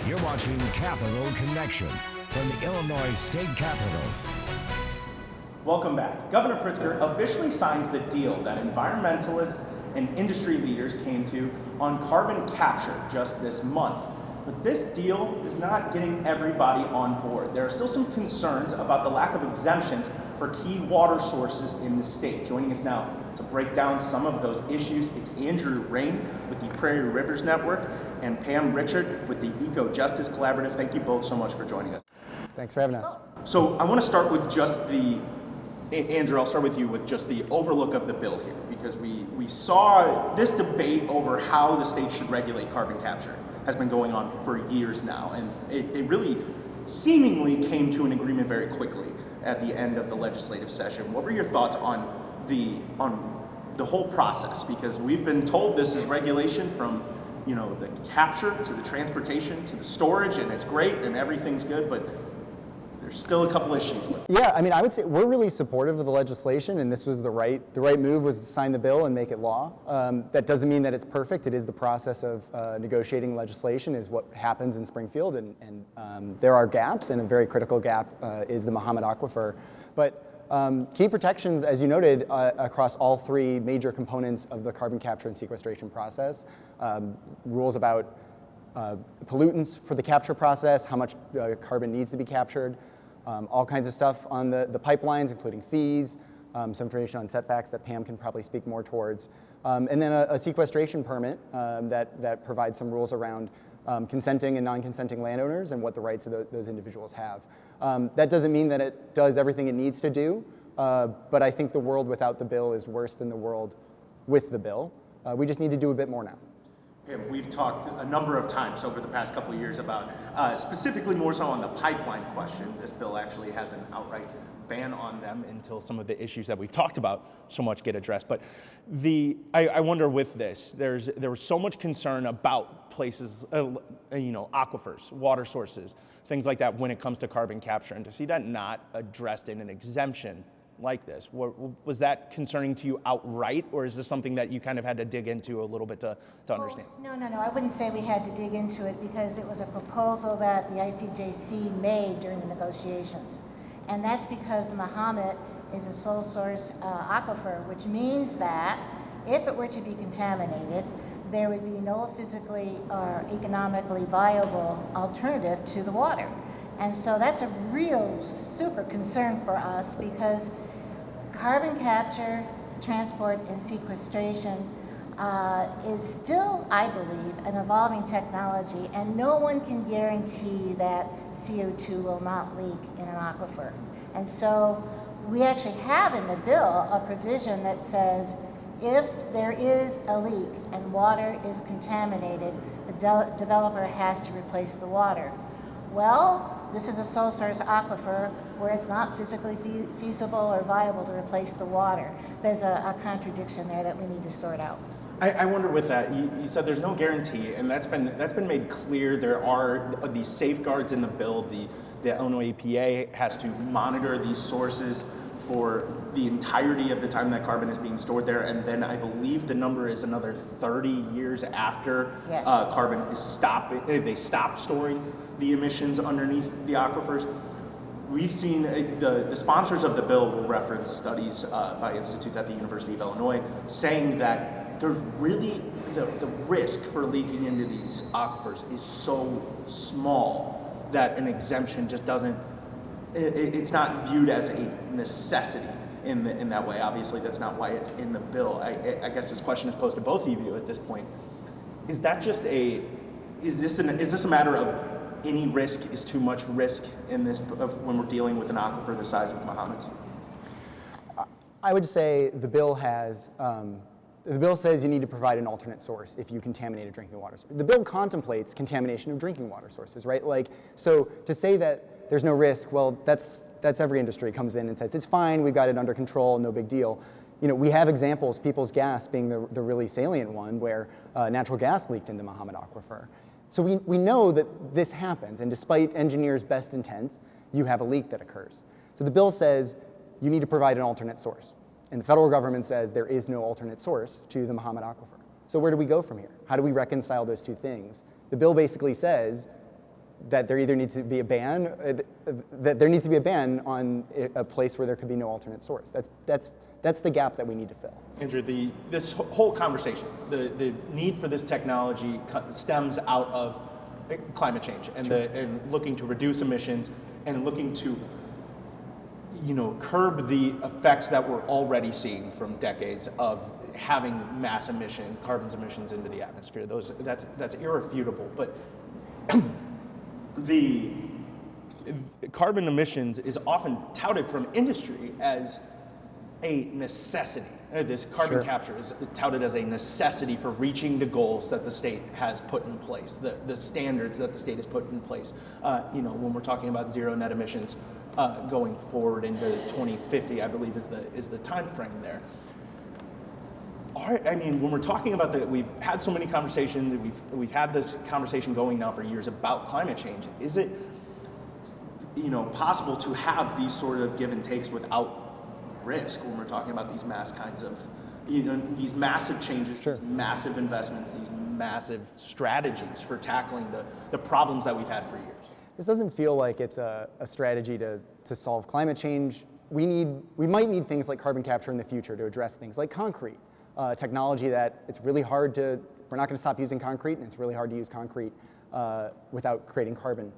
You're watching Capital Connection from the Illinois State Capitol. Welcome back. Governor Pritzker officially signed the deal that environmentalists and industry leaders came to on carbon capture just this month. But this deal is not getting everybody on board. There are still some concerns about the lack of exemptions for key water sources in the state. Joining us now to break down some of those issues, it's Andrew Rain with the Prairie Rivers Network and Pam Richard with the Eco Justice Collaborative. Thank you both so much for joining us. Thanks for having us. So I want to start with just Andrew, I'll start with you with just the overlook of the bill here, because we saw this debate over how the state should regulate carbon capture has been going on for years now, and they really seemingly came to an agreement very quickly at the end of the legislative session. What were your thoughts on the whole process? Because we've been told this is regulation from the capture to the transportation to the storage, and it's great and everything's good, but there's still a couple issues with it. Yeah, I mean, I would say we're really supportive of the legislation, and this was the right move was to sign the bill and make it law. That doesn't mean that it's perfect. It is the process of negotiating legislation is what happens in Springfield, and there are gaps, and a very critical gap is the Mahomet Aquifer. But key protections, as you noted, across all three major components of the carbon capture and sequestration process, rules about pollutants for the capture process, how much carbon needs to be captured, all kinds of stuff on the pipelines, including fees, some information on setbacks that Pam can probably speak more towards, and then a sequestration permit that provides some rules around consenting and non-consenting landowners and what the rights of those individuals have. That doesn't mean that it does everything it needs to do, but I think the world without the bill is worse than the world with the bill. We just need to do a bit more now. We've talked a number of times over the past couple of years about specifically more so on the pipeline question. This bill actually has an outright ban on them until some of the issues that we've talked about so much get addressed. But I wonder with this, there was so much concern about places, aquifers, water sources, things like that when it comes to carbon capture, and to see that not addressed in an exemption like this. Was that concerning to you outright, or is this something that you kind of had to dig into a little bit to understand? No. I wouldn't say we had to dig into it, because it was a proposal that the ICJC made during the negotiations. And that's because Mahomet is a sole source aquifer, which means that if it were to be contaminated, there would be no physically or economically viable alternative to the water. And so that's a real super concern for us, because carbon capture, transport, and sequestration is still, I believe, an evolving technology, and no one can guarantee that CO2 will not leak in an aquifer. And so we actually have in the bill a provision that says if there is a leak and water is contaminated, the developer has to replace the water. Well, this is a sole source aquifer where it's not physically feasible or viable to replace the water. There's a contradiction there that we need to sort out. I wonder with that, you said there's no guarantee, and that's been made clear. There are these safeguards in the bill. The Illinois EPA has to monitor these sources for the entirety of the time that carbon is being stored there, and then I believe the number is another 30 years after Yes. Carbon is they stop storing the emissions underneath the aquifers. We've seen the sponsors of the bill will reference studies by institutes at the University of Illinois saying that there's really the risk for leaking into these aquifers is so small that an exemption just doesn't. It's not viewed as a necessity in that way. Obviously, that's not why it's in the bill. I guess this question is posed to both of you at this point. Is that just is this a matter of any risk is too much risk in this when we're dealing with an aquifer the size of Mahomet's? I would say the bill has. The bill says you need to provide an alternate source if you contaminate a drinking water source. The bill contemplates contamination of drinking water sources, right? So to say that there's no risk, well, that's every industry comes in and says it's fine, we've got it under control, no big deal. We have examples, People's Gas being the really salient one, where natural gas leaked in the Mahomet Aquifer. So we know that this happens, and despite engineers' best intent, you have a leak that occurs. So the bill says you need to provide an alternate source. And the federal government says there is no alternate source to the Mahomet Aquifer. So where do we go from here? How do we reconcile those two things? The bill basically says that there either needs to be a ban, on a place where there could be no alternate source. That's the gap that we need to fill. Andrew, this whole conversation, the need for this technology stems out of climate change and and looking to reduce emissions and looking to curb the effects that we're already seeing from decades of having mass emissions, carbon emissions into the atmosphere. That's irrefutable. But the carbon emissions is often touted from industry as a necessity. This carbon capture is touted as a necessity for reaching the goals that the state has put in place, the standards that the state has put in place. When we're talking about zero net emissions going forward into 2050, I believe is the time frame there. When we're talking about we've had so many conversations, we've had this conversation going now for years about climate change. Is it possible to have these sort of give and takes without risk when we're talking about these these massive changes, these massive investments, these massive strategies for tackling the problems that we've had for years? This doesn't feel like it's a strategy to solve climate change. We might need things like carbon capture in the future to address things like concrete, technology that it's really hard to, we're not going to stop using concrete, and it's really hard to use concrete without creating carbon.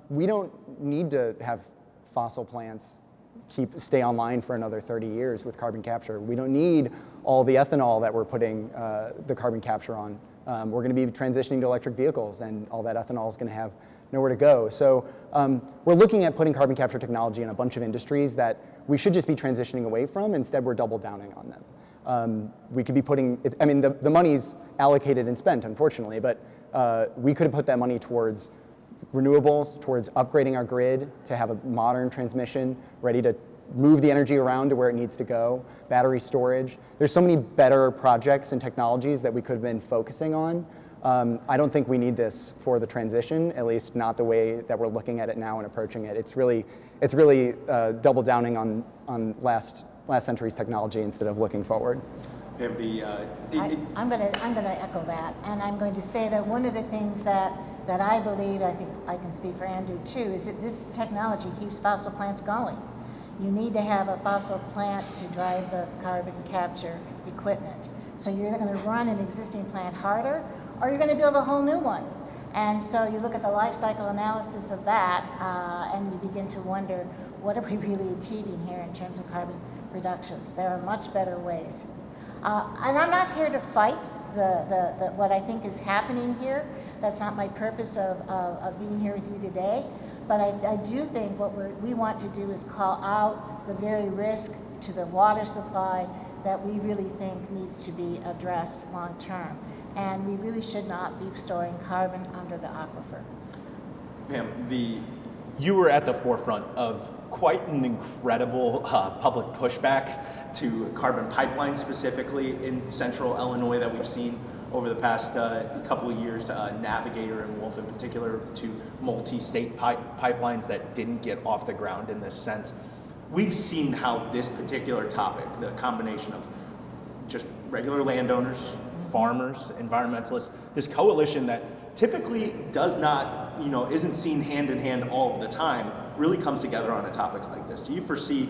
We don't need to have fossil plants stay online for another 30 years with carbon capture. We don't need all the ethanol that we're putting the carbon capture on. We're going to be transitioning to electric vehicles, and all that ethanol is going to have nowhere to go. So we're looking at putting carbon capture technology in a bunch of industries that we should just be transitioning away from. Instead, we're double downing on them. We could be putting, the money's allocated and spent, unfortunately, but we could have put that money towards renewables, towards upgrading our grid to have a modern transmission ready to move the energy around to where it needs to go, battery storage. There's so many better projects and technologies that we could have been focusing on. I don't think we need this for the transition, at least not the way that we're looking at it now and approaching it. It's really double downing on last century's technology instead of looking forward. I'm going to echo that, and I'm going to say that one of the things that I believe, I think I can speak for Andrew too, is that this technology keeps fossil plants going. You need to have a fossil plant to drive the carbon capture equipment. So you're either going to run an existing plant harder, or you're going to build a whole new one. And so you look at the life cycle analysis of that, and you begin to wonder, what are we really achieving here in terms of carbon reductions? There are much better ways. And I'm not here to fight what I think is happening here. That's not my purpose of being here with you today. But I do think what we want to do is call out the very risk to the water supply that we really think needs to be addressed long term. And we really should not be storing carbon under the aquifer. Pam, you were at the forefront of quite an incredible public pushback to carbon pipelines, specifically in central Illinois, that we've seen over the past couple of years, Navigator and Wolf in particular, to multi-state pipelines that didn't get off the ground in this sense. We've seen how this particular topic, the combination of just regular landowners, farmers, environmentalists, this coalition that typically does not, isn't seen hand in hand all of the time, really comes together on a topic like this. Do you foresee,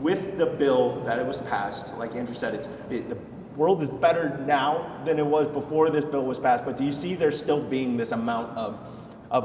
with the bill that it was passed, like Andrew said, the world is better now than it was before this bill was passed, but do you see there still being this amount of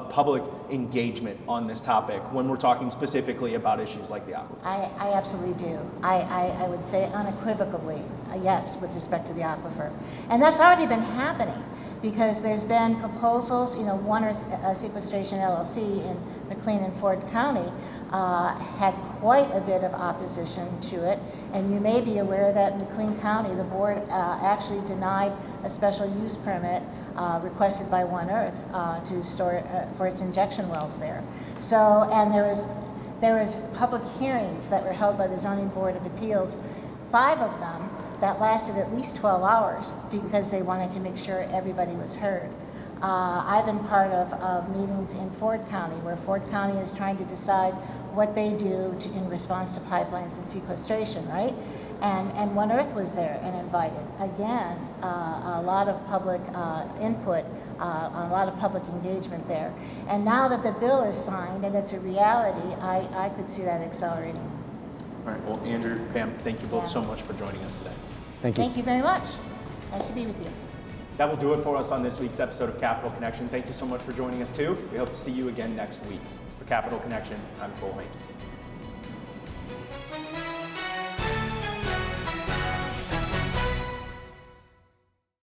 public engagement on this topic when we're talking specifically about issues like the aquifer? I absolutely do. I would say unequivocally yes with respect to the aquifer. And that's already been happening because there's been proposals, One Earth Sequestration LLC in McLean and Ford County had quite a bit of opposition to it. And you may be aware that in McLean County, the board actually denied a special use permit requested by One Earth to store for its injection wells there. So, and there was public hearings that were held by the Zoning Board of Appeals, 5 of them that lasted at least 12 hours because they wanted to make sure everybody was heard. I've been part of meetings in Ford County where Ford County is trying to decide what they do in response to pipelines and sequestration, right? And One Earth was there and invited. Again, a lot of public input, a lot of public engagement there. And now that the bill is signed and it's a reality, I could see that accelerating. All right, well, Andrew, Pam, thank you both Yeah. so much for joining us today. Thank you. Thank you very much. Nice to be with you. That will do it for us on this week's episode of Capital Connection. Thank you so much for joining us too. We hope to see you again next week. For Capital Connection, I'm Cole Hanky.